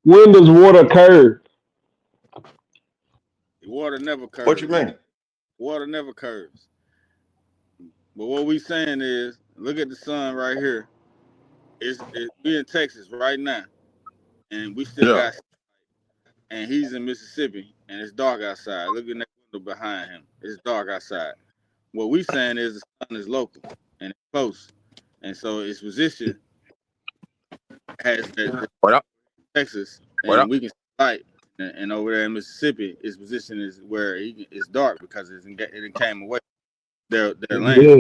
When does water curve? Water never What you curves, man. mean? Water never curves. But what we saying is, look at the sun right here. We in Texas right now, and we still Yeah. got. And he's in Mississippi, and it's dark outside. Look at that window behind him. It's dark outside. What we saying is the sun is local and it's close, and so its position has the What up? Texas, What and up? we can see light. And over there in Mississippi, its position is where it's dark because it came away their land. Yeah,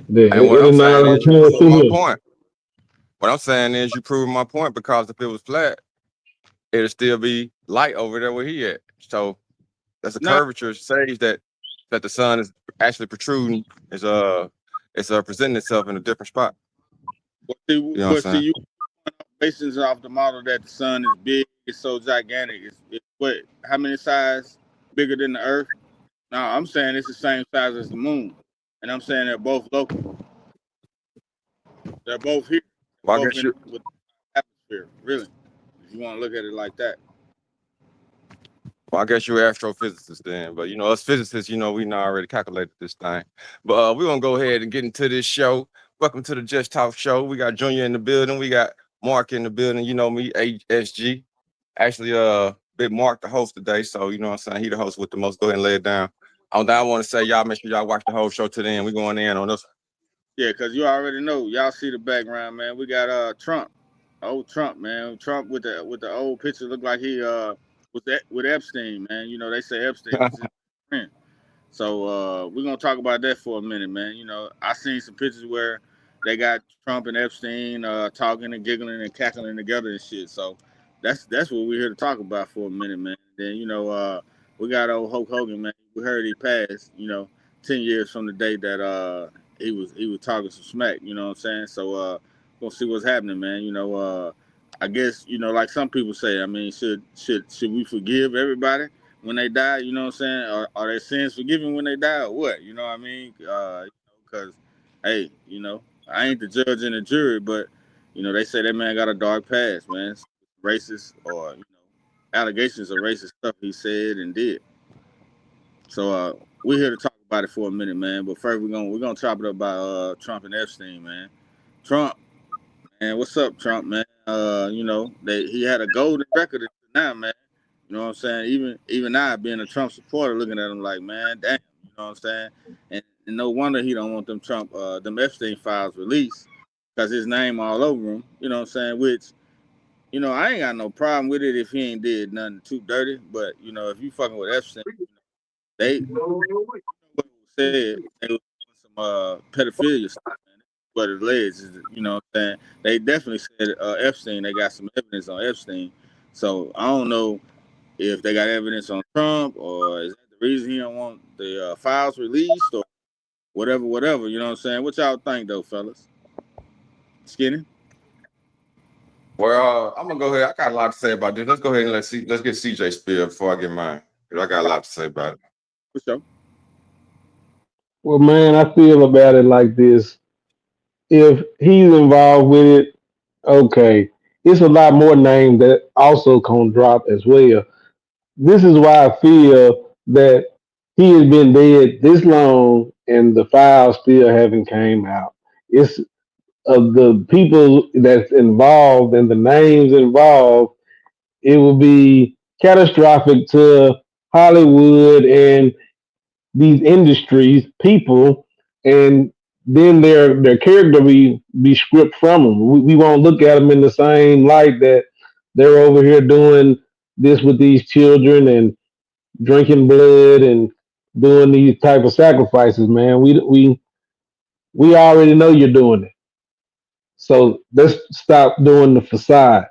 yeah. And what It I'm is saying not is you coming proving through my here. point. What I'm saying is you proving my point because if it was flat, it'll still be light over there where he at. So that's a Now, curvature says that the sun is actually protruding, it's presenting itself in a different spot. You know what I'm but see, saying? you basing off the model that the sun is big, it's so gigantic. It's what? How many size bigger than the Earth? No, I'm saying it's the same size as the moon, and I'm saying they're both local. They're both here. Well, I They're both guess in you with the atmosphere. Really, if you want to look at it like that. well, I guess you're an astrophysicist then. But you know, us physicists, you know, we know already calculated this thing. But we're gonna go ahead and get into this show. Welcome to the Just Talk Show. We got Junior in the building, we got Mark in the building, you know me, ASG. Actually, Big Mark, the host today. So, you know what I'm saying? He the host with the most. Go ahead and lay it down. I want to say, y'all make sure y'all watch the whole show to the end. We going in on this. Yeah, because you already know. Y'all see the background, man. We got Trump, old Trump, man. Trump with the old picture looked like he with Epstein, man. You know they say Epstein was his friend. So we're gonna talk about that for a minute, man. You know, I seen some pictures where they got Trump and Epstein talking and giggling and cackling together and shit. So that's what we're here to talk about for a minute, man. Then we got old Hulk Hogan, man. We heard he passed. 10 years from the day that he was talking some smack. You know what I'm saying? So gonna see what's happening, man. I guess like some people say. I mean, should we forgive everybody when they die? You know what I'm saying? Are their sins forgiven when they die, or what? You know what I mean? Because hey, I ain't the judge and the jury, but they say that man got a dark past, man. Racist or allegations of racist stuff he said and did. So we're here to talk about it for a minute, man. But first we're gonna chop it up by Trump and Epstein, man. Trump, man, what's up, Trump, man? He had a golden record until now, man. You know what I'm saying? Even I, being a Trump supporter, looking at him like, man, damn. You know what I'm saying? And no wonder he don't want them Epstein files released, because his name all over them. You know what I'm saying? Which, I ain't got no problem with it if he ain't did nothing too dirty. But if you fucking with Epstein, they what was said they was doing some pedophilia stuff, man. But it alleged, you know what I'm saying? They definitely said Epstein. They got some evidence on Epstein. So I don't know if they got evidence on Trump, or is that the reason he don't want the files released, or whatever. You know what I'm saying? What y'all think, though, fellas? Skinny? Well, I'm gonna go ahead. I got a lot to say about this. Let's go ahead and let's get CJ spiel before I get mine. 'Cause I got a lot to say about it. For sure. Well, man, I feel about it like this. If he's involved with it, okay, it's a lot more names that also can drop as well. This is why I feel that he has been dead this long and the files still haven't came out. It's of the people that's involved and the names involved, it will be catastrophic to Hollywood and these industries, people, and then their character be stripped from them. We won't look at them in the same light that they're over here doing this with these children and drinking blood and doing these type of sacrifices, man. We already know you're doing it. So let's stop doing the facade.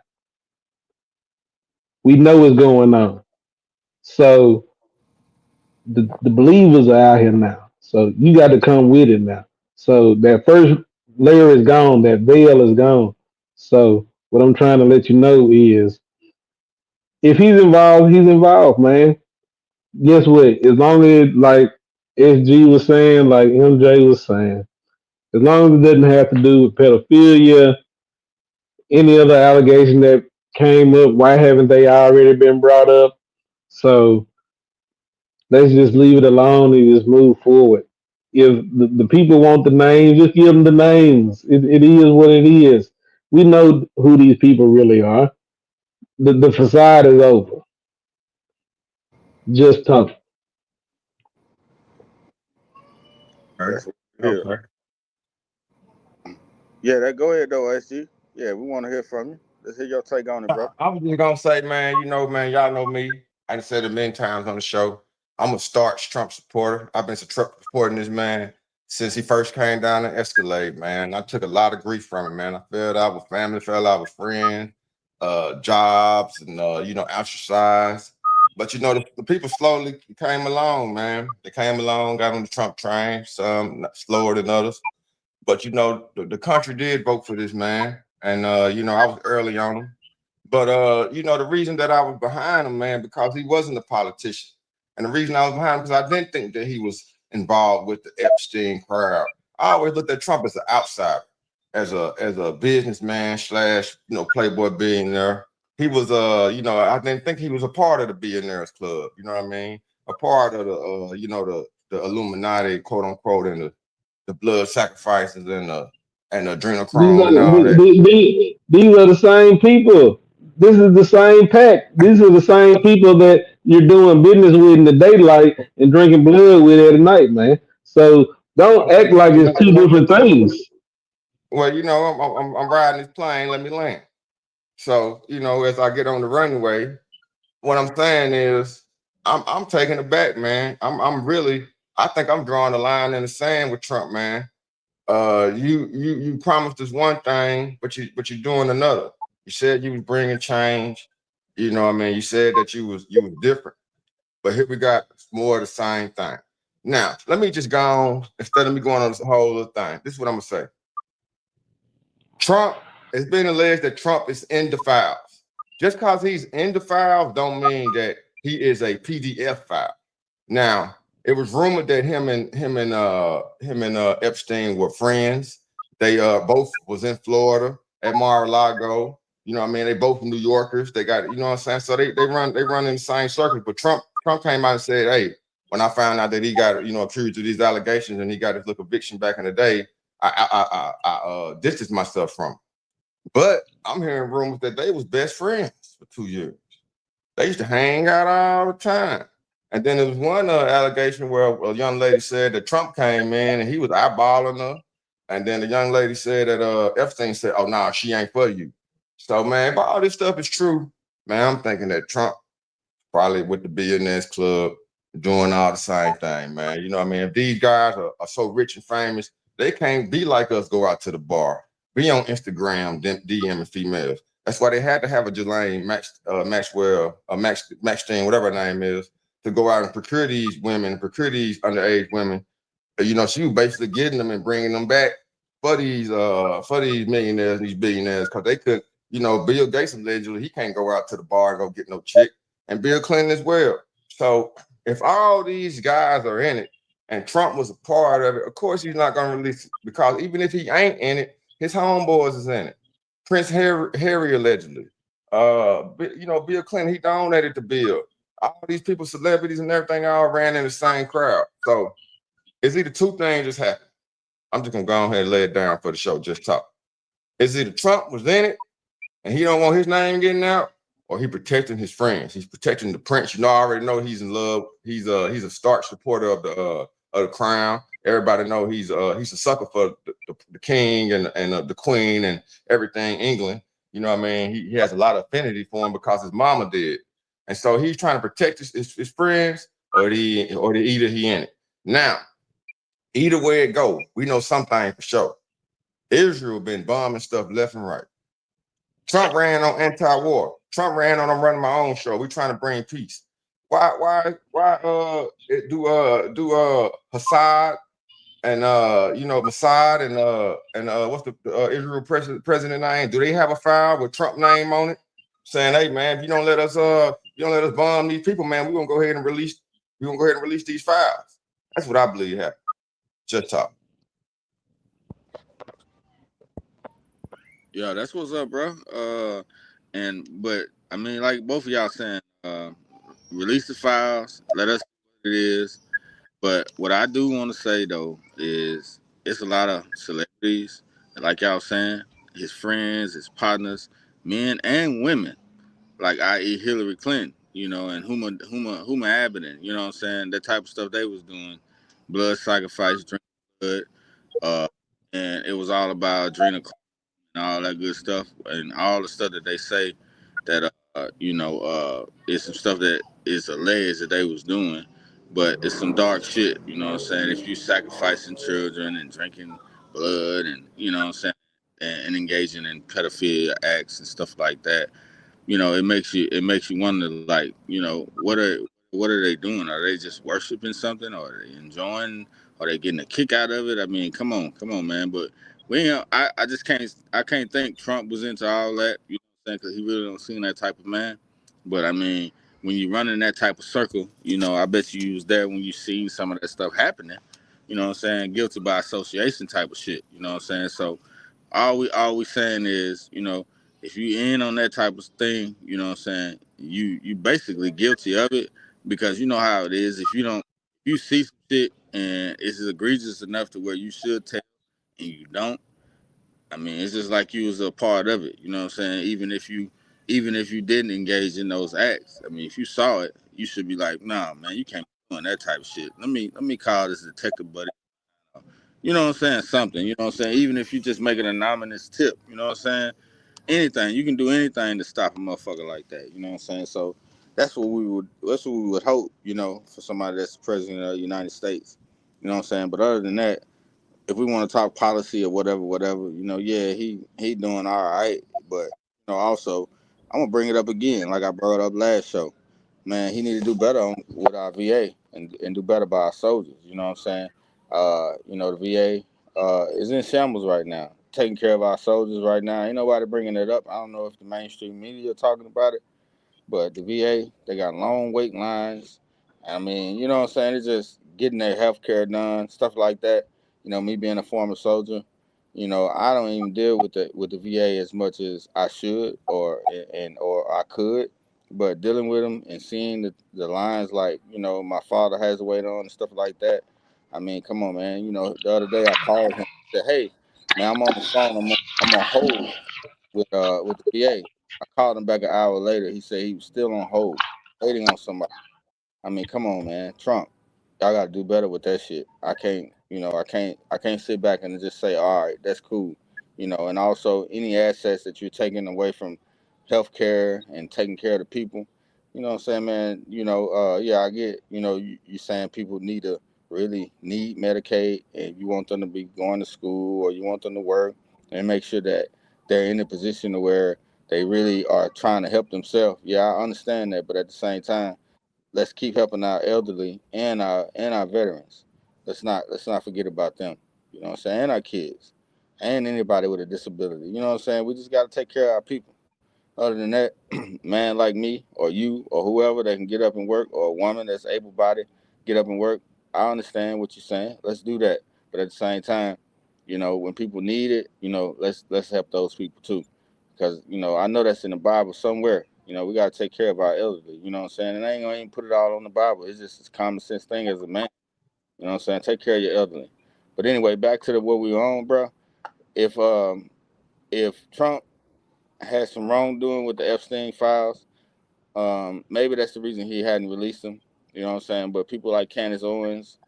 We know what's going on. So the believers are out here now. So you got to come with it now. So that first layer is gone. That veil is gone. So what I'm trying to let you know is, if he's involved, man. Guess what? As long as, like SG was saying, like MJ was saying, as long as it doesn't have to do with pedophilia, any other allegation that came up? Why haven't they already been brought up? So let's just leave it alone and just move forward. If the people want the names, just give them the names. It is what it is. We know who these people really are. The facade is over. Just talk. Okay. That's what it is. Okay. Yeah, that go ahead though, SG. Yeah, we want to hear from you. Let's hear your take on it, bro. I was just gonna say, man, man, y'all know me. I done said it many times on the show. I'm a staunch Trump supporter. I've been supporting this man since he first came down the Escalade, man. I took a lot of grief from him, man. I fell out with family, fell out with friends, jobs, and ostracized. But the people slowly came along, man. They came along, got on the Trump train, some slower than others. But the country did vote for this man. And I was early on him. But the reason that I was behind him, man, because he wasn't a politician. And the reason I was behind him because I didn't think that he was involved with the Epstein crowd. I always looked at Trump as an outsider, as a businessman slash, playboy billionaire. He was I didn't think he was a part of the billionaires club, you know what I mean? A part of the the Illuminati, quote unquote, and the blood sacrifices and the These adrenochrome are and all that. these are the same people. This is the same pack. These are the same people that you're doing business with in the daylight and drinking blood with at night, man. So don't act like it's two different things. Well, I'm riding this plane. Let me land. So, as I get on the runway, what I'm saying is, I'm taking it back, man. I'm really. I think I'm drawing a line in the sand with Trump, man. You promised us one thing, but you're doing another. You said you was bringing change. You know what I mean? You said that you was different, but here we got more of the same thing. Now, let me just go on instead of me going on this whole other thing. This is what I'm gonna say. Trump, it's been alleged that Trump is in the files. Just because he's in the files don't mean that he is a PDF file. Now, it was rumored that him and Epstein were friends. They both was in Florida at Mar-a-Lago. You know what I mean? They both New Yorkers. They got, you know what I'm saying? So they run in the same circle. But Trump came out and said, hey, when I found out that he got, accused of these allegations and he got his little eviction back in the day, I distanced myself from him. But I'm hearing rumors that they was best friends for 2 years. They used to hang out all the time. And then there was one allegation where a young lady said that Trump came in and he was eyeballing her. And then the young lady said that Epstein said, oh, no, she ain't for you. So, man, if all this stuff is true, man, I'm thinking that Trump probably with the billionaires club doing all the same thing, man. You know what I mean? If these guys are so rich and famous, they can't be like us, go out to the bar, be on Instagram, DMing females. That's why they had to have a Jelaine Maxwell, Maxine, whatever her name is, to go out and procure these women, procure these underage women. She was basically getting them and bringing them back for these millionaires, these billionaires, because they could, Bill Gates allegedly he can't go out to the bar and go get no chick, and Bill Clinton as well. So if all these guys are in it and Trump was a part of it, of course he's not going to release it because even if he ain't in it, his homeboys is in it. Prince Harry allegedly. Bill Clinton, he donated to Bill. All these people, celebrities and everything, all ran in the same crowd. So it's either two things just happened. I'm just gonna go ahead and lay it down for the show. Just talk. It's either Trump was in it and he don't want his name getting out, or he protecting his friends. He's protecting the prince. I already know he's in love. He's a stark supporter of the crown. Everybody know he's a sucker for the king and the queen and everything England. You know what I mean? He has a lot of affinity for him because his mama did, and so he's trying to protect his friends, or either he in it. Now, either way it go, we know something for sure. Israel been bombing stuff left and right. Trump ran on anti-war. Trump ran on I'm running my own show. We trying to bring peace. Why do Hassad and Mossad and what's the Israel president name? Do they have a file with Trump name on it? Saying, hey man, if you don't let us bomb these people, man, we're gonna go ahead and release these files. That's what I believe happened. Just talk. Yeah, that's what's up, bro. But I mean, like both of y'all saying, release the files, let us know what it is. But what I do want to say though is it's a lot of celebrities, like y'all saying, his friends, his partners, men and women, like i.e. Hillary Clinton, and Huma Abedin, you know what I'm saying? That type of stuff they was doing, blood sacrifice, drink blood, uh, and it was all about adrenochrome and all that good stuff, and all the stuff that they say that it's some stuff that is alleged that they was doing, but it's some dark shit. You know what I'm saying? If you sacrificing children and drinking blood, and you know what I'm saying, and engaging in pedophilia acts and stuff like that, it makes you wonder, like, what are they doing? Are they just worshiping something, or are they enjoying, are they getting a kick out of it? I mean, come on, man. But I just can't think Trump was into all that, you know what I'm saying, because he really don't seem that type of man. But I mean, when you run in that type of circle, I bet you was there when you seen some of that stuff happening, you know what I'm saying, guilty by association type of shit, you know what I'm saying. So all we saying is, if you in on that type of thing, you know what I'm saying, you basically guilty of it, because you know how it is. If you see some shit and it's egregious enough to where you should tell and you don't, I mean, it's just like you was a part of it, you know what I'm saying? Even if you didn't engage in those acts, I mean, if you saw it, you should be like, nah, man, you can't be doing that type of shit. Let me call this detective buddy. You know what I'm saying? Something, you know what I'm saying? Even if you just make an anonymous tip, you know what I'm saying? Anything. You can do anything to stop a motherfucker like that. You know what I'm saying? So that's what we would hope, for somebody that's president of the United States. You know what I'm saying? But other than that, if we want to talk policy or whatever, yeah, he doing all right. But also, I'm gonna bring it up again, like I brought it up last show. Man, he need to do better with our VA, and do better by our soldiers. You know what I'm saying? The VA is in shambles right now, taking care of our soldiers right now. Ain't nobody bringing it up. I don't know if the mainstream media are talking about it, but the VA, they got long wait lines. I mean, you know what I'm saying? It's just getting their health care done, stuff like that. Me being a former soldier, I don't even deal with the VA as much as I should, or I could. But dealing with them and seeing the lines, like, my father has to wait on and stuff like that. I mean, come on, man. The other day I called him, said, "Hey, man, I'm on the phone. I'm on hold with the VA." I called him back an hour later. He said he was still on hold, waiting on somebody. I mean, come on, man. Trump, y'all gotta do better with that shit. I can't sit back and just say, all right, that's cool. And also any assets that you're taking away from healthcare and taking care of the people, you know what I'm saying, man. Yeah, I get, you saying people really need Medicaid, and you want them to be going to school, or you want them to work, and make sure that they're in a position to where they really are trying to help themselves. Yeah, I understand that, but at the same time, let's keep helping our elderly and our veterans. Let's not forget about them. You know what I'm saying? And our kids, and anybody with a disability. You know what I'm saying? We just got to take care of our people. Other than that, man like me or you or whoever that can get up and work, or a woman that's able-bodied, get up and work. I understand what you're saying. Let's do that. But at the same time, when people need it, let's help those people too. Because I know that's in the Bible somewhere. We got to take care of our elderly. You know what I'm saying? And I ain't gonna even put it all on the Bible. It's just a common sense thing as a man. You know what I'm saying? Take care of your elderly. But anyway, back to what we on, bro. If Trump had some wrongdoing with the Epstein files, maybe that's the reason he hadn't released them. You know what I'm saying? But people like Candace Owens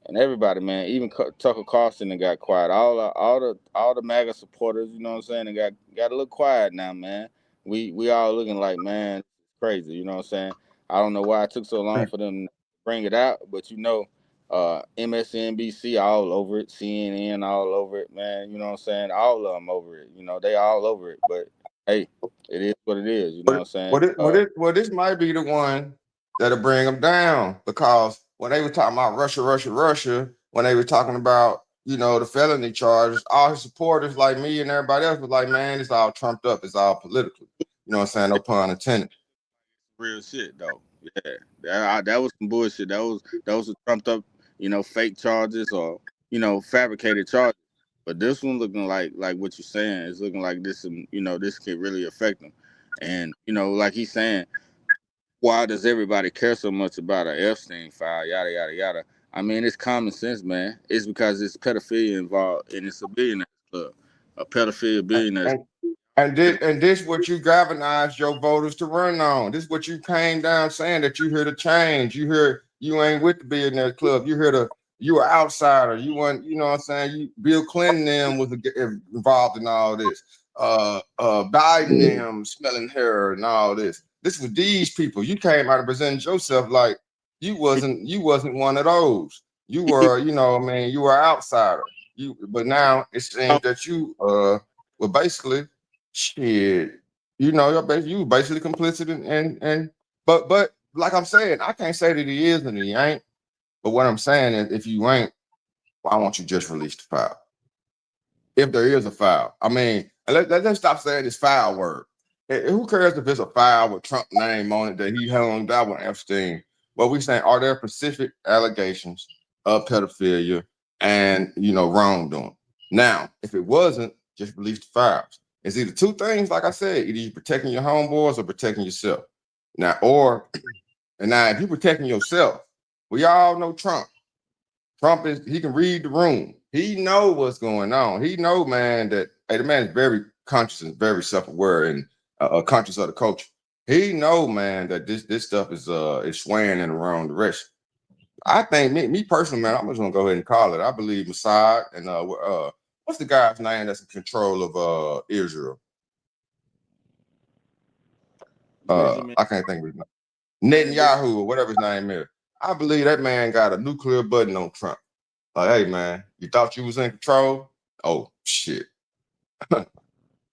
and everybody, man, even Tucker Carlson, that got quiet. All the MAGA supporters, you know what I'm saying, they got a little quiet now, man. We all looking like, man, it's crazy. You know what I'm saying? I don't know why it took so long for them to bring it out, but MSNBC all over it, CNN all over it, man. You know what I'm saying? All of them over it. They all over it. But hey, it is what it is. You know what I'm saying? This might be the one that'll bring them down, because when they were talking about Russia, when they were talking about, the felony charges, all his supporters like me and everybody else was like, man, it's all trumped up, it's all political. You know what I'm saying? No pun intended. Real shit though. Yeah, that was some bullshit. That was a trumped up, fake charges, or fabricated charges. But this one looking like what you're saying is looking like this, this could really affect them. And like he's saying, why does everybody care so much about an Epstein file? Yada yada yada. I mean, it's common sense, man. It's because it's pedophilia involved, and it's a billionaire club, a pedophilia billionaire. And this what you galvanized your voters to run on. This what you came down saying, that you here to change. You here, you ain't with the billionaire club. You here to, you an outsider. You want, you know what I'm saying? You, Bill Clinton them was involved in all this. Biden them smelling hair and all this. This was these people. You came out and presented yourself like you wasn't one of those. You were, you know, I mean, you were an outsider. But now it seems that you well, basically, shit, you know, you basically complicit but like I'm saying, I can't say that he is and he ain't. But what I'm saying is, if you ain't, why won't you just release the file? If there is a file, I mean, let's stop saying this file word. Who cares if it's a file with Trump name on it that he hung out with Epstein? What we saying, are there specific allegations of pedophilia and, you know, wrongdoing? Now, if it wasn't, just release the files. It's either two things, like I said, either you're protecting your homeboys or protecting yourself. Now, if you're protecting yourself, we all know Trump. Trump he can read the room. He know what's going on. He know, man, that the man is very conscious and very self-aware and conscious of the culture. He know, man, that this stuff is swaying in the wrong direction. I think me personally, man, I'm just gonna go ahead and call it. I believe Mossad and what's the guy's name that's in control of Israel? Benjamin. I can't think of his name. Netanyahu or whatever his name is. I believe that man got a nuclear button on Trump. Like, hey man, you thought you was in control? Oh shit.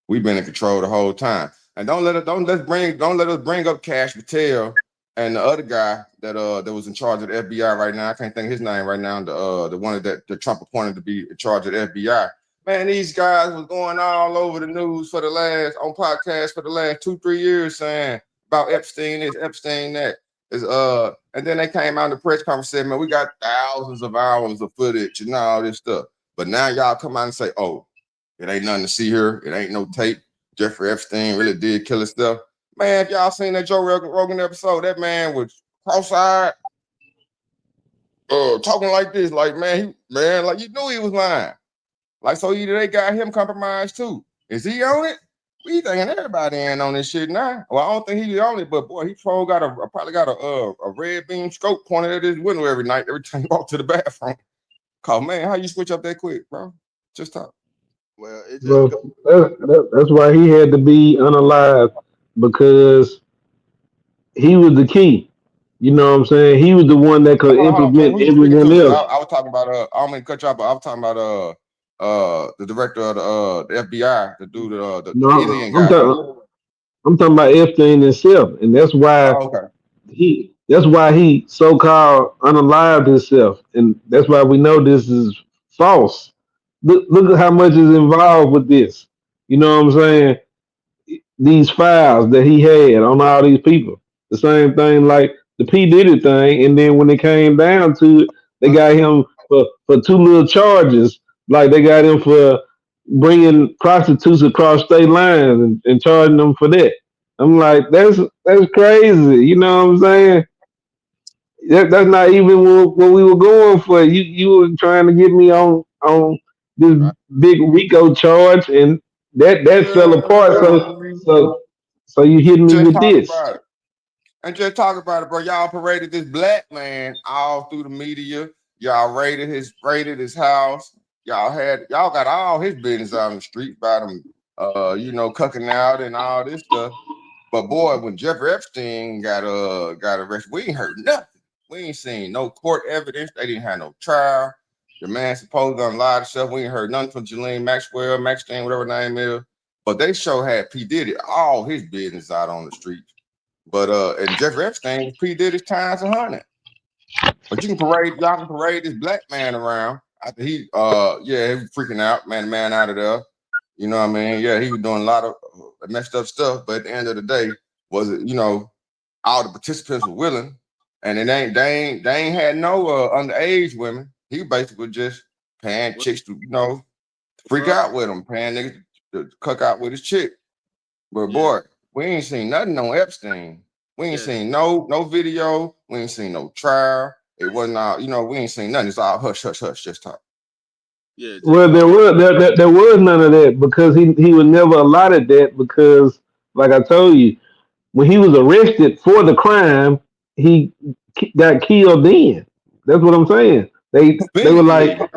We've been in control the whole time. And don't let us bring up Cash Patel and the other guy that was in charge of the FBI right now. I can't think of his name right now. The one that Trump appointed to be in charge of the FBI. Man, these guys was going all over the news on podcasts for the last 2-3 years saying about Epstein this, Epstein that. And then they came out in the press conference and said, man, we got thousands of hours of footage and all this stuff. But now y'all come out and say, oh, it ain't nothing to see here. It ain't no tape. Jeffrey Epstein really did kill himself. Man, if y'all seen that Joe Rogan episode, that man was cross-eyed, talking like this, like, man, like you knew he was lying. Like, so either they got him compromised too. Is he on it? We thinking everybody ain't on this shit now. Well, I don't think he's on it, but boy, he probably got a red beam scope pointed at his window every night, every time he walked to the bathroom. Cause man, how you switch up that quick, bro? Just talk. Well, it just Well, that's why he had to be unalive because he was the key. You know what I'm saying? He was the one that could Hold on. implement Who you speaking everyone to? Because else. I was talking about I don't mean to cut you off, but I was talking about the director of the FBI, the dude, the No, Indian guy. I'm talking about Epstein himself, and Oh, okay. that's why he so called unalived himself, and that's why we know this is false. Look at how much is involved with this. You know what I'm saying? These files that he had on all these people. The same thing like the P Diddy thing, and then when it came down to it, they got him for two little charges. Like they got him for bringing prostitutes across state lines and charging them for that. I'm like, that's crazy. You know what I'm saying? That's not even what we were going for. You were trying to get me on this right. big RICO charge, and that fell apart. So you hit me Just with talk this. about it. And just talk about it, bro. Y'all paraded this black man all through the media. Y'all raided his house. Y'all got all his business out on the street about him, you know, cucking out and all this stuff. But boy, when Jeffrey Epstein got arrested, we ain't heard nothing. We ain't seen no court evidence. They didn't have no trial. The man supposed to lied to stuff. We ain't heard nothing from Ghislaine Maxine, whatever her name is. But they sure had P. Diddy all his business out on the street. But and Jeffrey Epstein, P. Diddy's times 100. But y'all can parade this black man around after he was freaking out, man, the man out of there. You know what I mean? Yeah, he was doing a lot of messed up stuff, but at the end of the day, was it, you know, all the participants were willing, and they ain't had no underage women. He basically just paying Well, chicks to, you know, freak well, out with him, paying niggas to cook out with his chick. But yeah. boy, we ain't seen nothing on Epstein. We ain't Yeah, seen no video. We ain't seen no trial. It wasn't all, we ain't seen nothing. It's all hush, hush, hush, just talk. yeah, just Well, talk. there was none of that because he was never allotted that because, like I told you, when he was arrested for the crime, he got killed. Then that's what I'm saying. They Been were like, killed.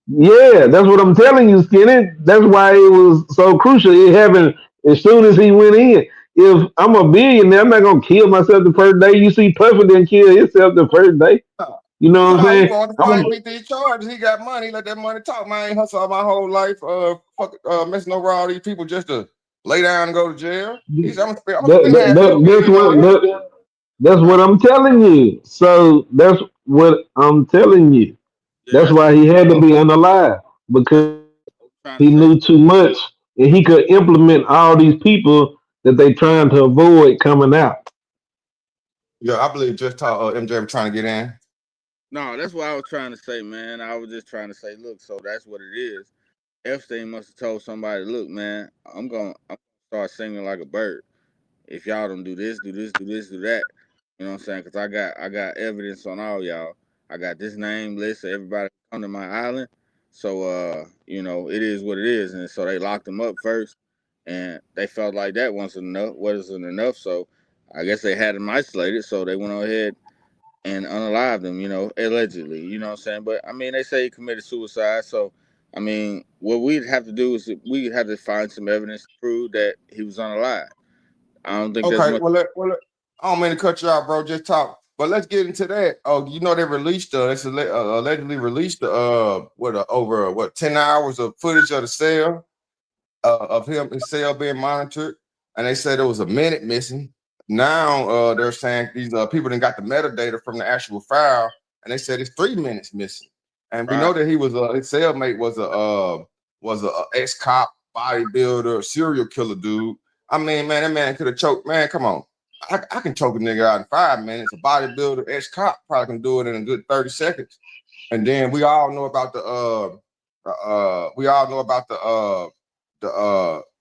yeah, that's what I'm telling you, Skinny. That's why it was so crucial. It happened as soon as he went in. If I'm a billionaire, I'm not gonna kill myself the first day. You see, Puffy didn't kill himself the first day. You know what I'm No, he saying? going to fight, beat these charges. He got money. Let that money talk. Man, I ain't hustle my whole life. Messing over all these people just to lay down and go to jail. He said, I'm gonna spend half of this That's billion on him. that's what I'm telling you. So that's what I'm telling you. Yeah, That's that's why what he had to be unalive that's because what I'm trying he to say. knew too much and he could implement all these people that they trying to avoid coming out. Yeah, I believe just how MJ was trying to get in. No, that's what I was trying to say, man. I was just trying to say, look, so that's what it is. Epstein must have told somebody, look, man, I'm gonna start singing like a bird. If y'all don't do this, do this, do this, do that, you know what I'm saying? Because I got evidence on all y'all. I got this name list of everybody come to my island. So it is what it is. And so they locked him up first, and they felt like that wasn't enough. So I guess they had him isolated. So they went ahead and unalived him, allegedly. You know what I'm saying? But I mean, they say he committed suicide. So I mean, what we'd have to do is we'd have to find some evidence to prove that he was unalived. I don't think there's Okay, much. I don't mean to cut you out, bro. Just talk. But let's get into that. Oh, they released allegedly released over 10 hours of footage of the cell of him his cell being monitored, and they said there was a minute missing. Now they're saying these people didn't got the metadata from the actual file, and they said it's 3 minutes missing. And we Right. know that he was his cellmate was a ex cop, bodybuilder, serial killer dude. I mean, man, that man could have choked. Man, come on. I can choke a nigga out in 5 minutes. A bodybuilder, ex cop probably can do it in a good 30 seconds. And then we all know about we all know about I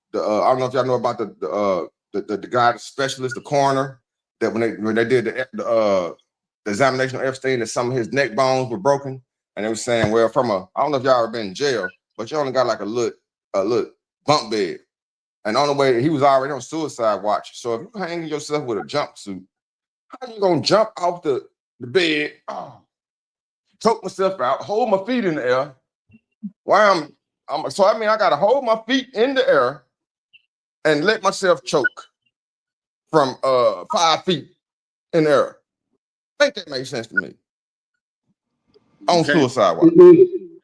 don't know if y'all know about the guy, the specialist, the coroner, that when they did the examination of Epstein, that some of his neck bones were broken, and they were saying, well, I don't know if y'all ever been in jail, but you only got like a little bunk bed, and on the way he was already on suicide watch. So if you hanging yourself with a jumpsuit, how you gonna jump off the bed, choke myself out, hold my feet in the air? Why so I mean I gotta hold my feet in the air and let myself choke from 5 feet in the air. Think that makes sense to me. You On can't. suicide watch.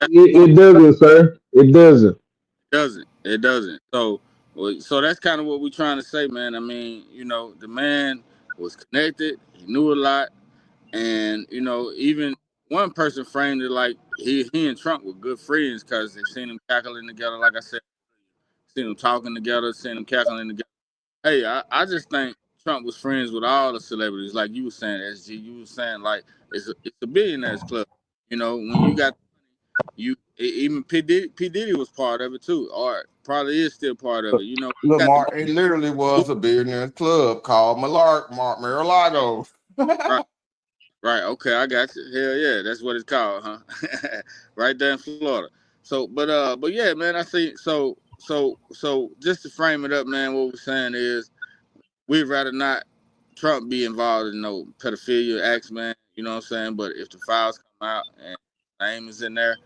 It doesn't, sir. It doesn't. Doesn't. It doesn't. So, so that's kind of what we're trying to say, man. I mean, the man was connected. He knew a lot, and even one person framed it like he and Trump were good friends because they seen them cackling together. Like I said, seen them talking together, seen them cackling together. Hey, I just think Trump was friends with all the celebrities, like you were saying, SG. You were saying like it's a billionaires club. When you got even P Diddy was part of it too, or probably is still part of it. You Look, got the Mark, it literally was a billionaires club called Mar-a-Lago. right, right. Okay, I got you. Hell yeah, that's what it's called, huh? Right there in Florida. So, but yeah, man, I see. So just to frame it up, man, what we're saying is we'd rather not Trump be involved in no pedophilia acts, man. You know what I'm saying? But if the files come out and his name is in there,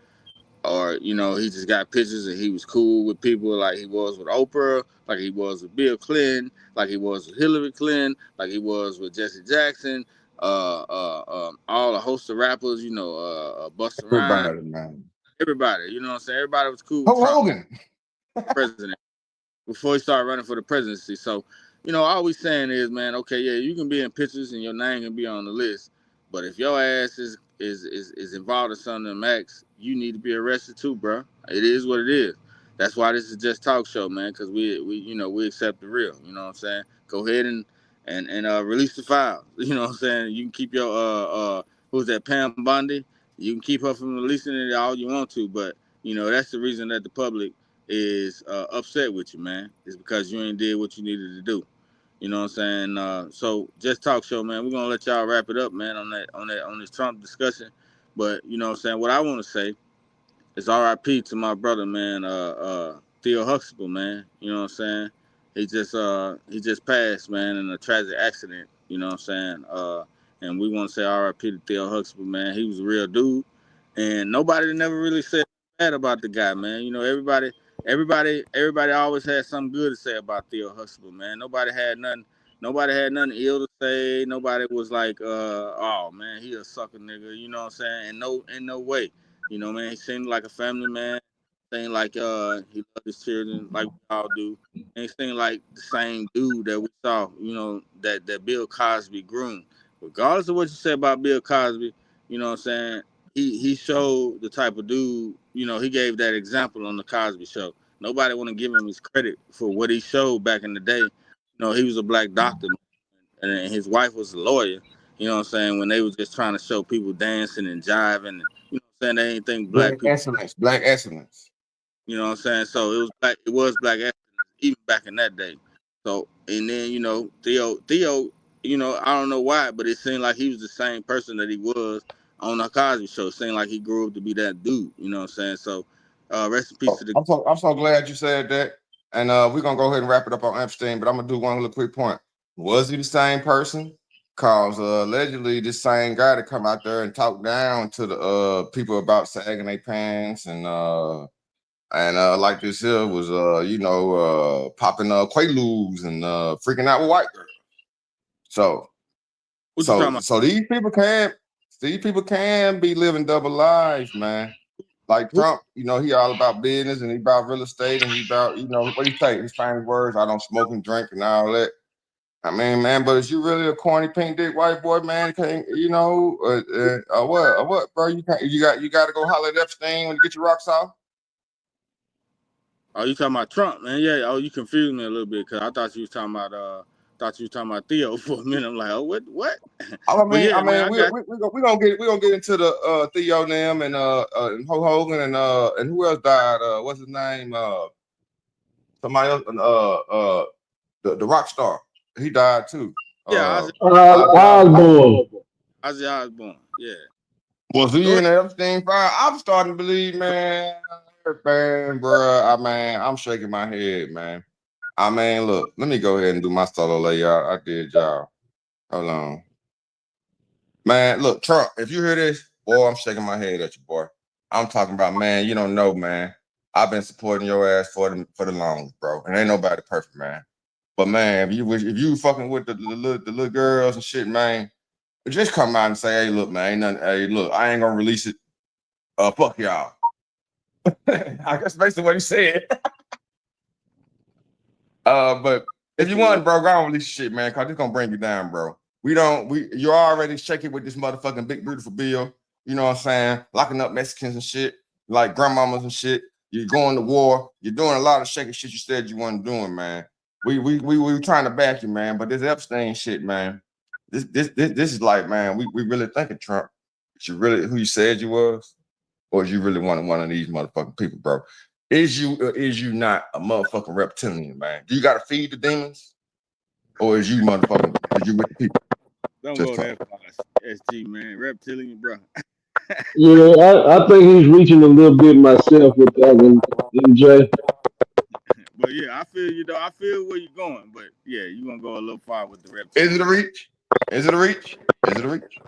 or he just got pictures and he was cool with people like he was with Oprah, like he was with Bill Clinton, like he was with Hillary Clinton, like he was with Jesse Jackson, all the host of rappers, Busta Rhymes, Everybody, man. everybody. You know what I'm saying? Everybody was cool with Hulk Trump, Hogan. president, before he started running for the presidency. So, all we saying is, man, okay, yeah, you can be in pictures and your name can be on the list, but if your ass is involved in some of them acts, you need to be arrested too, bro. It is what it is. That's why this is just talk show, man, because we accept the real. You know what I'm saying? Go ahead and release the file. You know what I'm saying? You can keep your who's that, Pam Bondi? You can keep her from releasing it all you want to, but that's the reason that the public is upset with you, man. It's because you ain't did what you needed to do. You know what I'm saying? So just talk show, man. We're gonna let y'all wrap it up, man, on this Trump discussion. But you know what I'm saying? What I want to say it's R.I.P. to my brother, man. Theo Huxtable, man. You know what I'm saying? He just passed, man, in a tragic accident. You know what I'm saying? And we want to say R.I.P. to Theo Huxtable, man. He was a real dude, and nobody never really said bad about the guy, man. You know, everybody always had something good to say about Theo Huxtable, man. Nobody had nothing ill to say. Nobody was like, oh man, he a sucker nigga. You know what I'm saying? In no way. You know, man, he seemed like a family man. Seemed like he loved his children like we all do. And he seemed like the same dude that we saw, you know, that Bill Cosby groomed. Regardless of what you say about Bill Cosby, you know what I'm saying? He showed the type of dude, you know, he gave that example on the Cosby show. Nobody want to give him his credit for what he showed back in the day. You know, he was a black doctor and his wife was a lawyer. You know what I'm saying? When they was just trying to show people dancing and jiving, and you know what I'm saying, they ain't think black Black people. excellence, black excellence. You know what I'm saying? So it was black excellence even back in that day. So and then you know Theo, you know I don't know why, but it seemed like he was the same person that he was on the Cosby Show. It seemed like he grew up to be that dude. You know what I'm saying? So rest in peace Oh, to the. I'm so glad you said that. And we're gonna go ahead and wrap it up on Epstein, but I'm gonna do one little quick point. Was he the same person? Cause allegedly this same guy to come out there and talk down to the people about sagging their pants and like this here was popping quaaludes and freaking out with white girls. So What you talking about? so these people can be living double lives, man. Like Who, Trump, you know, he all about business and he about real estate and he about, you know, what he say? His famous words, I don't smoke and drink and all that. I mean, man, but is you really a corny pink dick white boy, man? Can't you know, what, bro? You got to go holler at Epstein when you get your rocks off. oh, you talking about Trump, man? Yeah. Oh, you confused me a little bit because I thought you was talking about Theo for a minute. I'm like, oh, what? I But mean, yeah, man, I we got. we gonna get into the Theo and them and Hulk Hogan and who else died? What's his name? Somebody else. The rock star. He died too. Yeah, Ozzy Osbourne. Osborne. Ozzy Osbourne. Yeah. Was Go he ahead. in the Epstein file? I'm starting to believe, man, bro. I mean, I'm shaking my head, man. I mean, look, let me go ahead and do my solo layout. I did y'all. Hold on. Man, look, Trump, if you hear this, boy, I'm shaking my head at you, boy. I'm talking about, man, you don't know, man. I've been supporting your ass for the longest, bro. And ain't nobody perfect, man. But man, if you fucking with the little girls and shit, man, just come out and say, hey, look, man, ain't nothing. Hey, look, I ain't gonna release it. Fuck y'all. I guess basically what he said. But if you want, bro, go on release shit, man, cause it's gonna bring you down, bro. You're already shaking with this motherfucking big beautiful bill. You know what I'm saying? Locking up Mexicans and shit, like grandmamas and shit. You're going to war. You're doing a lot of shaking shit you said you weren't doing, man. We were trying to back you, man. But this Epstein shit, man. This is like, man, we really thinking Trump. Is you really who you said you was? Or is you really one of these motherfucking people, bro? Is you not a motherfucking reptilian, man? Do you gotta feed the demons? Or is you with the people? Don't Just go talk. that far, SG, man. Reptilian, bro. Yeah, I think he's reaching a little bit myself with that one, MJ. But yeah, I feel you though. I feel where you're going. But yeah, you're gonna go a little far with the Is it a reptilian. reach? Is it a reach? Is it a reach?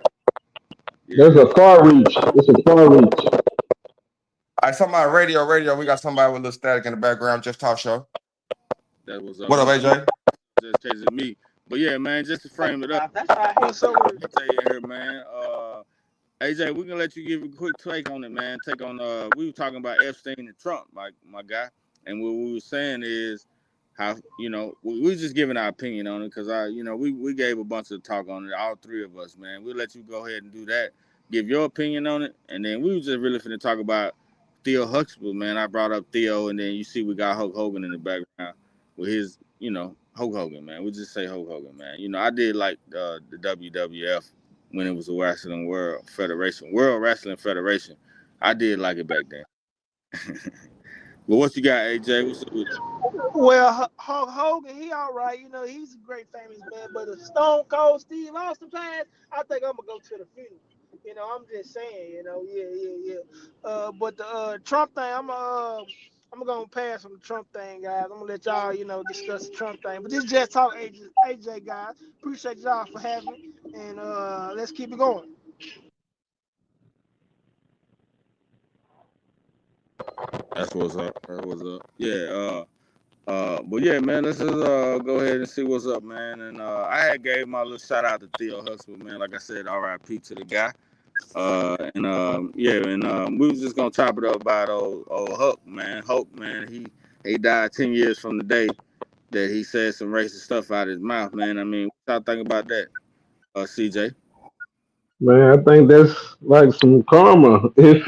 Yeah. That's a far reach. It's a far reach. All right, somebody radio. We got somebody with a little static in the background. Just talk show. That was What up, AJ? just chasing me. But yeah, man, just to frame it up. AJ in here, man. AJ, we can let you give a quick take on it, man. Take on we were talking about Epstein and Trump, my guy. And what we were saying is how, you know, we was just giving our opinion on it because we gave a bunch of talk on it, all three of us, man. We'll let you go ahead and do that. Give your opinion on it. And then we was just really finna talk about Theo Huxtable, man. I brought up Theo and then you see we got Hulk Hogan in the background with his, Hulk Hogan, man. We just say Hulk Hogan, man. I did like the WWF when it was the Wrestling World Wrestling Federation. I did like it back then. Well, what you got, AJ? What's up with Well, Hulk Hogan, he all right. You know, he's a great famous man. But if Stone Cold Steve Austin passed, I think I'm gonna go to the funeral. You know, I'm just saying. You know, yeah. But the Trump thing, I'm gonna pass on the Trump thing, guys. I'm gonna let y'all, discuss the Trump thing. But this is just talk, AJ, guys. Appreciate y'all for having me, and let's keep it going. That's what's up. That's what's up. Yeah. But yeah, man, let's just go ahead and see what's up, man. And I had gave my little shout out to Theo Huxtable, man. Like I said, R.I.P. to the guy. And we was just gonna chop it up about old Hulk, man. Hulk, man, he died 10 years from the day that he said some racist stuff out of his mouth, man. I mean, what y'all think about that, CJ? Man, I think that's like some karma. If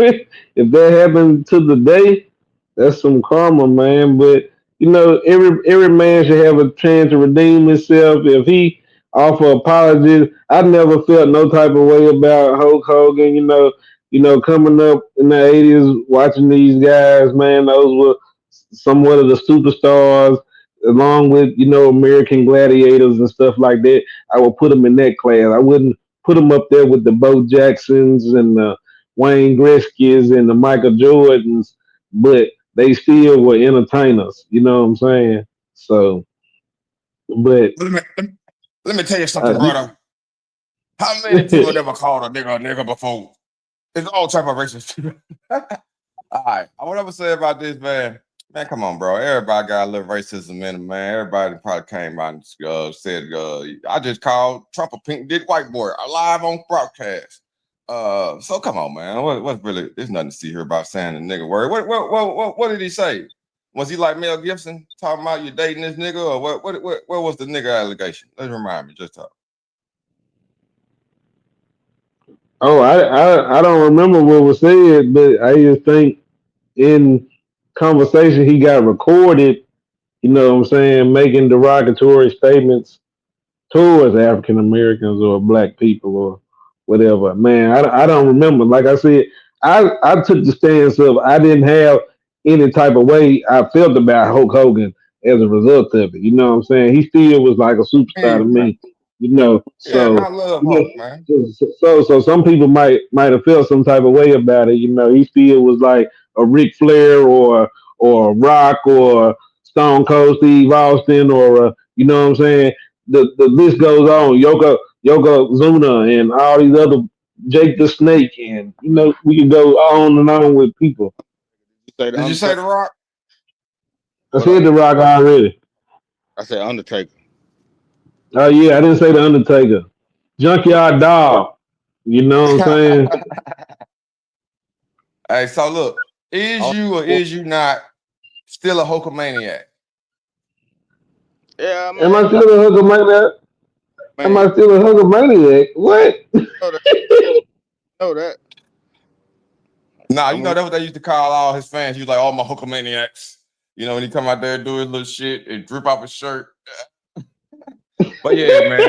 that happened to the day, that's some karma, man. But every man should have a chance to redeem himself. If he offer apologies, I never felt no type of way about Hulk Hogan. Coming up in the '80s, watching these guys, man, those were somewhat of the superstars, along with American Gladiators and stuff like that. I would put them in that class. I wouldn't put them up there with the Bo Jacksons and the Wayne Gretzky's and the Michael Jordans, but they still were entertainers. You know what I'm saying? So, but Let me, let me tell you something, uh, brother. How many people never called a nigga before? It's all type of racist people. All right. I would ever say about this, man. Man, come on, bro. Everybody got a little racism in them, man. Everybody probably came out and said, I just called Trump a pink dick white boy live on broadcast. So come on, man. What's really? There's nothing to see here about saying the nigga word. What did he say? Was he like Mel Gibson talking about you dating this nigga, or what was the nigga allegation? Let's remind me, just talk. oh, I don't remember what was said, but I just think in conversation he got recorded. You know what I'm saying, making derogatory statements towards African Americans or black people or whatever. Man, I don't remember. Like I said, I took the stance of I didn't have any type of way I felt about Hulk Hogan as a result of it. You know what I'm saying? He still was like a superstar to Hey, me. yeah, man, I So love you Hulk, man. so some people might have felt some type of way about it. He still was like a Ric Flair or a Rock or Stone Cold Steve Austin or you know what I'm saying. The list goes on. Yokozuna and all these other Jake the Snake, and we can go on and on with people. You say the Did you say Undertaker? the Rock? I What said up? The Rock already. I said Undertaker. Oh yeah, I didn't say the Undertaker. Junkyard Dog. You know what I'm saying? Hey, so look, is Oh, you or is you not still a Hulkamaniac? yeah, Am I man. still a hooker Am Man, I still a hooker? What? know that. Know that. Nah, I'm you a know that's what they used to call all his fans. He was like, all my Hulkamaniacs. You know, when he come out there and do his little shit and drip off his shirt. But yeah, man.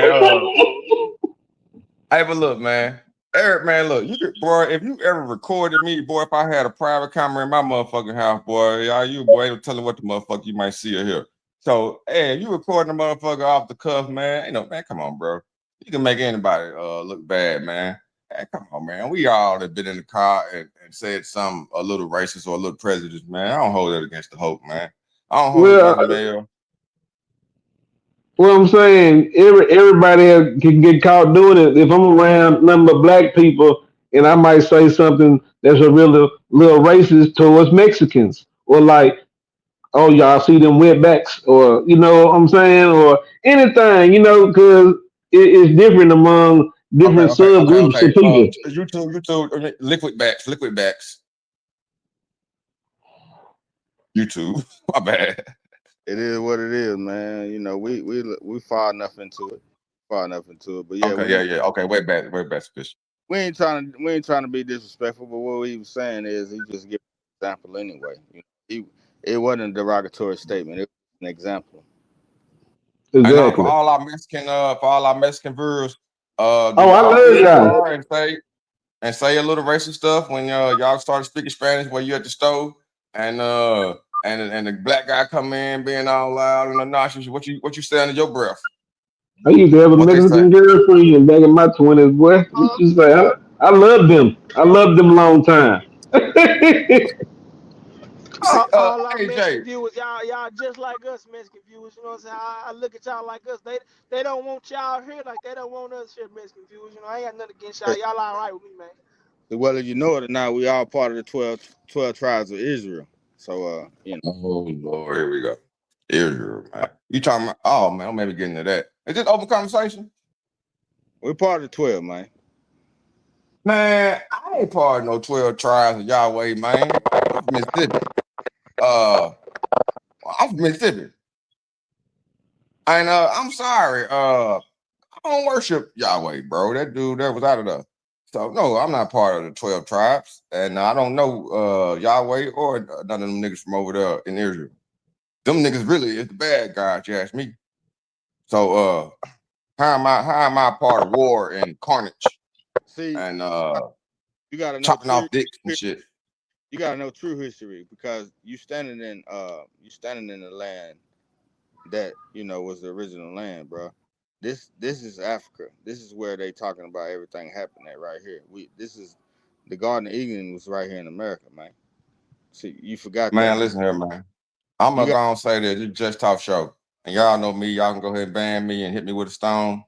Hey, but look, man. Eric, man, look, you could, boy, if you ever recorded me, boy, if I had a private camera in my motherfucking house, boy, y'all, you, boy, ain't telling what the motherfucker you might see or hear. So, hey, if you recording the motherfucker off the cuff, man, man, come on, bro. You can make anybody look bad, man. Hey, come on, man. We all have been in the car and said something a little racist or a little prejudiced, man. I don't hold it against the Hulk, man. I don't hold it well, against Mel. I'm saying everybody can get caught doing it. If I'm around nothing but black people, and I might say something that's a little racist towards Mexicans, or like, oh y'all see them wetbacks, or you know what I'm saying, or anything, because it's different among Okay, different okay, okay, subgroups okay. of people. YouTube, liquid backs. YouTube. My bad. It is what it is, man. You know, we far enough into it, far enough into it. But yeah, Okay, yeah. Okay, way back, fish. we ain't trying to be disrespectful. But what he was saying is he just give an example anyway. It wasn't a derogatory statement. It was an example. And Exactly. for all our Mexican viewers, do Oh, I y'all get in love the y'all. car and say a little racist stuff when y'all started speaking Spanish when you at the stove? And and the black guy come in being all loud and obnoxious. What you say under your breath? I used to have a What they say? Mexican girlfriend back in my 20s, boy. What you say? I love them. I loved them long time. See, All our Mexican AJ. viewers, y'all just like us, Mexican viewers. You know what I'm saying? I look at y'all like us. They don't want y'all here like they don't want us here, Mexican viewers. You know, I ain't got nothing against y'all. Y'all all right with me, man. Whether you know it or not, we all part of the 12 tribes of Israel. So, Oh Lord, here we go. Israel, man. You talking about? Oh man, I'm maybe getting to that. Is this open conversation? we're part of the 12, man. Man, I ain't part of no 12 tribes of Yahweh, man. I'm from Mississippi. Uh, I'm from Mississippi. And I'm sorry. I don't worship Yahweh, bro. That dude that was out of the. So no, I'm not part of the 12 tribes, and I don't know Yahweh or none of them niggas from over there in Israel. Them niggas really is the bad guys, you ask me. So how am I part of war and carnage See, and you gotta know chopping true. off dicks and shit? You gotta know true history because you standing in the land that was the original land, bro. This is Africa. This is where they talking about everything happening at right here. This is the Garden of Eden was right here in America, man. See, you forgot that. Man, listen here, man. I'm You gonna got go and say this. It's Just Talk Show. And y'all know me. Y'all can go ahead and ban me and hit me with a stone.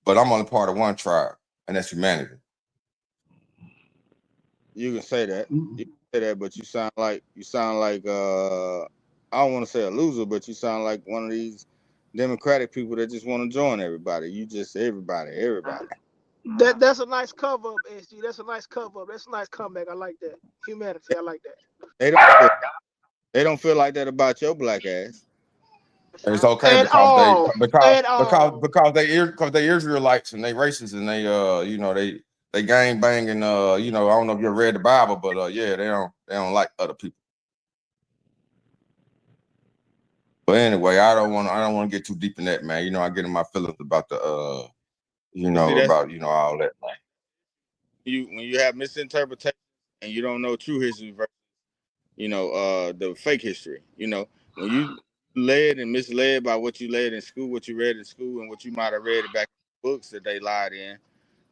But I'm only part of one tribe, and that's humanity. you can say that. You can say that, but you sound like I don't want to say a loser, but you sound like one of these democratic people that just want to join everybody. You just everybody. That's a nice cover up, SG. That's a nice cover up. That's a nice comeback. I like that. Humanity. I like that. They don't feel they don't feel like that about your black ass. It's okay At because they all. because At because all. because they Israelites and they racist and they they gang banging I don't know if you ever read the Bible, but yeah, they don't like other people. But anyway, I don't want to get too deep in that, man. I get in my feelings about the But see, that's about all that, man. when you have misinterpretation and you don't know true history versus the fake history. When you led and misled by what you led in school, what you read in school, and what you might have read back in books that they lied in.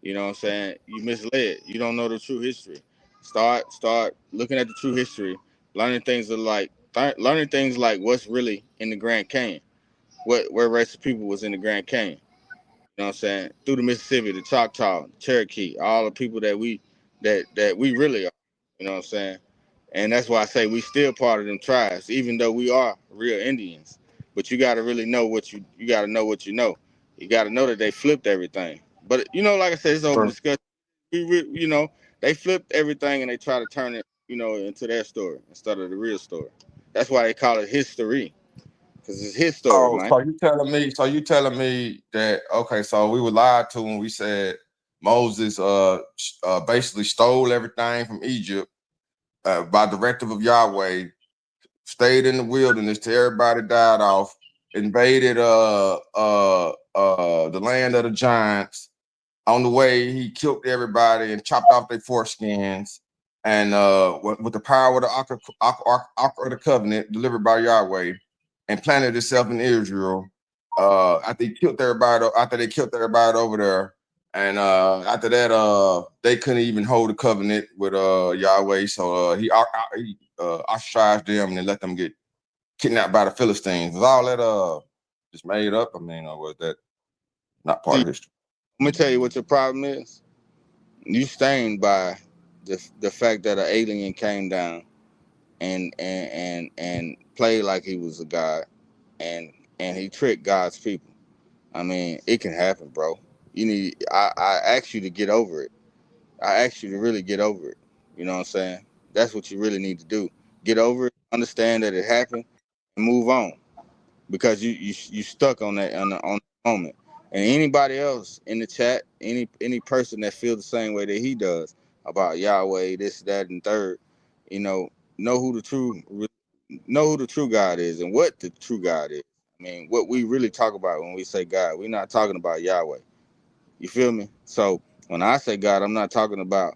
You know what I'm saying? You misled. You don't know the true history. Start looking at the true history, learning things like what's really in the Grand Canyon, where race of people was in the Grand Canyon. You know what I'm saying? Through the Mississippi, the Choctaw, Cherokee, all the people that we really are. You know what I'm saying? And that's why I say we still part of them tribes, even though we are real Indians. But you gotta really know you gotta know what you know. You gotta know that they flipped everything. But like I said, it's open Sure. discussion. They flipped everything and they try to turn it, into their story instead of the real story. That's why they call it history, because it's his story, Oh, man. so you telling me that okay? So we were lied to when we said Moses basically stole everything from Egypt by directive of Yahweh, stayed in the wilderness till everybody died off, invaded the land of the giants. On the way, he killed everybody and chopped off their foreskins. And with the power of the Ark of the Covenant delivered by Yahweh, and planted itself in Israel. After they killed everybody over there, and after that, they couldn't even hold the covenant with Yahweh. So he ostracized them and then let them get kidnapped by the Philistines. Was all that just made up? I mean, or was that not part See, of history? let me tell you what your problem is. You stained by the fact that an alien came down and played like he was a god and he tricked God's people. I mean, it can happen, bro. I ask you to get over it. I ask you to really get over it. You know what I'm saying? That's what you really need to do. Get over it, understand that it happened, and move on. Because you stuck on that on the moment. And anybody else in the chat, any person that feels the same way that he does about Yahweh, this, that, and third, you know who the true God is and what the true God is. I mean, what we really talk about when we say God, we're not talking about Yahweh. You feel me? So when I say God, I'm not talking about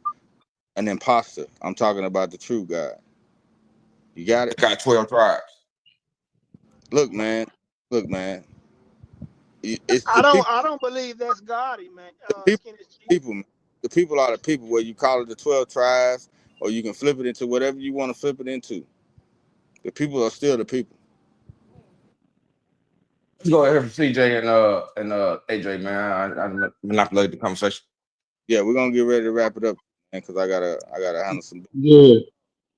an imposter. I'm talking about the true God. You got it. Got 12 tribes. Look, man. Look, man. It's I the don't people. I don't believe that's Gotti, man. The people. Skinny cheek. People. Man. The people are the people. Where you call it the 12 tribes, or you can flip it into whatever you want to flip it into. The people are still the people. Let's go ahead for CJ and AJ, man. I manipulate the conversation. Yeah, we're gonna get ready to wrap it up, man, because I gotta handle some. Yeah,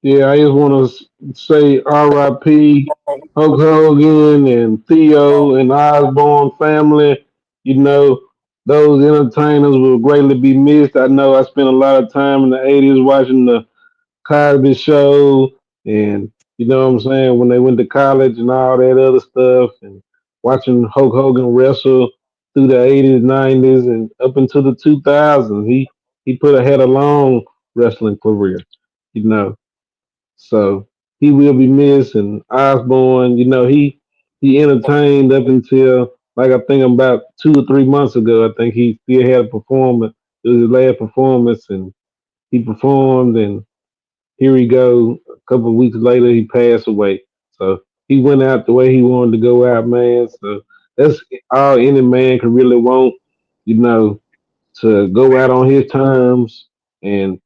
yeah. I just want to say R.I.P. Hulk Hogan and Theo and Osborne family. You know, those entertainers will greatly be missed. I know I spent a lot of time in the '80s watching the Cosby Show, and you know what I'm saying, when they went to college and all that other stuff, and watching Hulk Hogan wrestle through the '80s, '90s, and up into the 2000s. He had a long wrestling career, you know. So he will be missed. And Osborne, you know, he entertained up until like I think about 2 or 3 months ago. I think he still had a performance. It was his last performance, and he performed and here we go. A couple of weeks later, he passed away. So he went out the way he wanted to go out, man. So that's all any man can really want, you know, to go out on his terms, and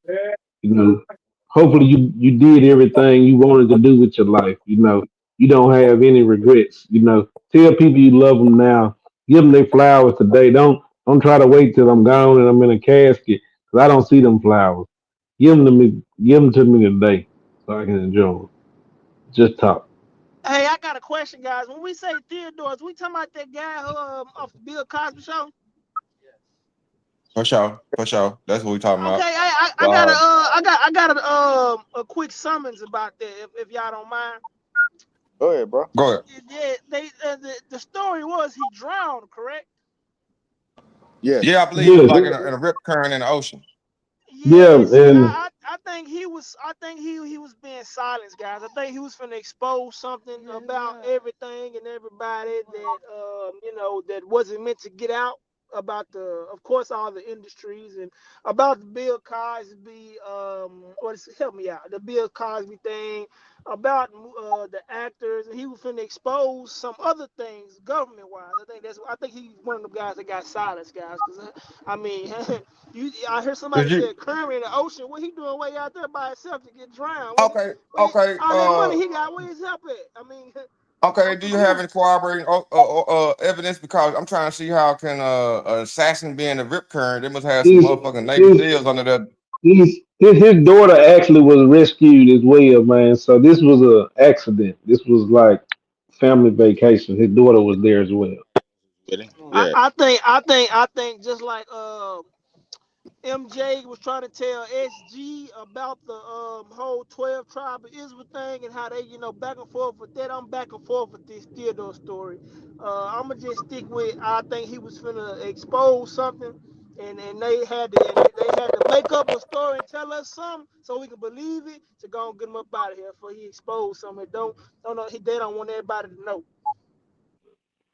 you know, hopefully you did everything you wanted to do with your life. You know, you don't have any regrets. You know, tell people you love them now. Give them their flowers today. Don't try to wait till I'm gone and I'm in a casket, because I don't see them flowers. Give them to me today so I can enjoy them. Just talk. Hey, I got a question, guys. When we say Theodore, is we talking about that guy who off the Bill Cosby show? For sure. For sure. That's what we talking Okay, about. I got a a quick summons about that if y'all don't mind. Go ahead, bro. Go ahead. Yeah, the story was he drowned, correct? Yeah, Yes. I believe it was Yes. like in a rip current in the ocean. Yeah, Yeah. and see, And I think he was being silenced, guys. I think he was finna expose something about everything and everybody that that wasn't meant to get out about of course, all the industries and about the Bill Cosby help me out, the Bill Cosby thing about the actors, and he was finna expose some other things government wise. I think he's one of the guys that got silenced, guys, because I mean. I heard somebody Did you said current in the ocean. What he doing way out there by himself to get drowned? okay, okay, All that money he got, where his help at? I mean, okay, I'm do you have confused. any corroborating evidence? Because I'm trying to see how can an assassin be in a rip current. They must have some his motherfucking Navy his SEALs under there. his daughter actually was rescued as well, man. So this was a accident. This was like family vacation. His daughter was there as well. Yeah. I think just like MJ was trying to tell SG about the whole 12 tribe of Israel thing and how they, back and forth with that. I'm back and forth with this Theodore story. I'm gonna just stick with. I think he was finna expose something, and they had to make up a story and tell us something so we can believe it to go and get him up out of here before he exposed something. Don't know. They don't want everybody to know.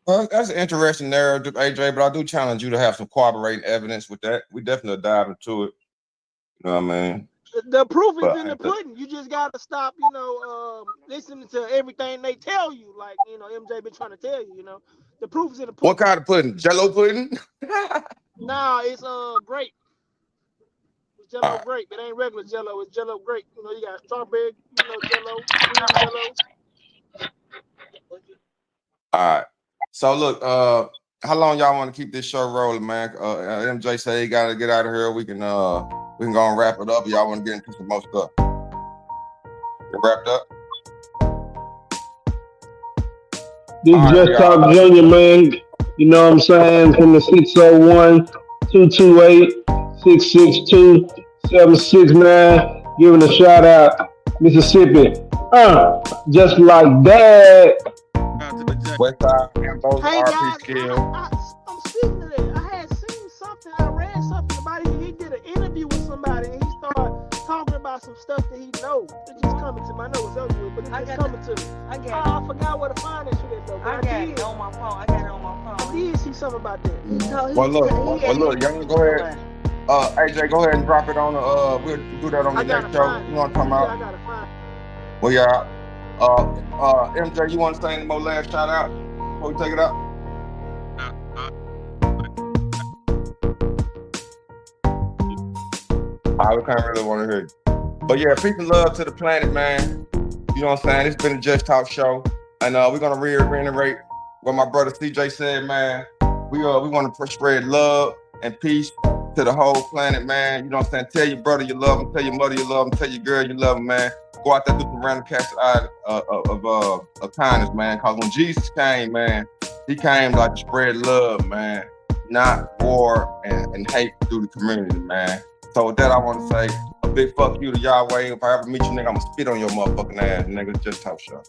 Well, that's an interesting narrative, AJ, but I do challenge you to have some corroborating evidence with that. We definitely dive into it. You know what I mean? The proof is in the But pudding. You just gotta stop, listening to everything they tell you. Like, MJ been trying to tell you. The proof is in the what pudding. kind of pudding? Jello pudding? Nah, it's grape. It's All Jello right. grape. It ain't regular Jello. It's Jello grape. You got strawberry, Jello, green Jello. All right. So look, how long y'all want to keep this show rolling, man? MJ say he gotta get out of here. We can go and wrap it up. Y'all want to get into some more stuff? Get wrapped up. This All right, we Just are. Talk Junior, man. You know what I'm saying? From the 601 228 662 769. Giving a shout out, Mississippi. Just like that. Out to the J. West Side Ambos, Hey RP guys, Skill. I'm speaking to that. I had seen something. I read something about it. He did an interview with somebody and he started talking about some stuff that he knows. It's just coming to my nose elsewhere, but it's just coming to me. I forgot where to find that shit at though. I got it on my phone. I got it on my phone. I did see something about that. So Well, look, y'all go ahead. AJ, go ahead and drop it on the. We'll do that on I the gotta next show. find You it. know what I'm talking Yeah, about? I gotta find it. Well, yeah. MJ, you want to say any more last shout out before we take it out? I kind of really want to hear you. But yeah, peace and love to the planet, man. You know what I'm saying? It's been a Just Talk show. And we're going to reiterate what my brother CJ said, man. We want to spread love and peace to the whole planet, man. You know what I'm saying? Tell your brother you love him. Tell your mother you love him. Tell your girl you love him, man. Go out there, do some random cast of kindness, man. Because when Jesus came, man, he came like to spread love, man. Not war and hate through the community, man. So with that, I want to say a big fuck you to Yahweh. If I ever meet you, nigga, I'm gonna spit on your motherfucking ass, nigga. Just Talk show.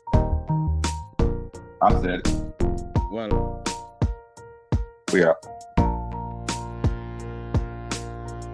I said it. Well, We out.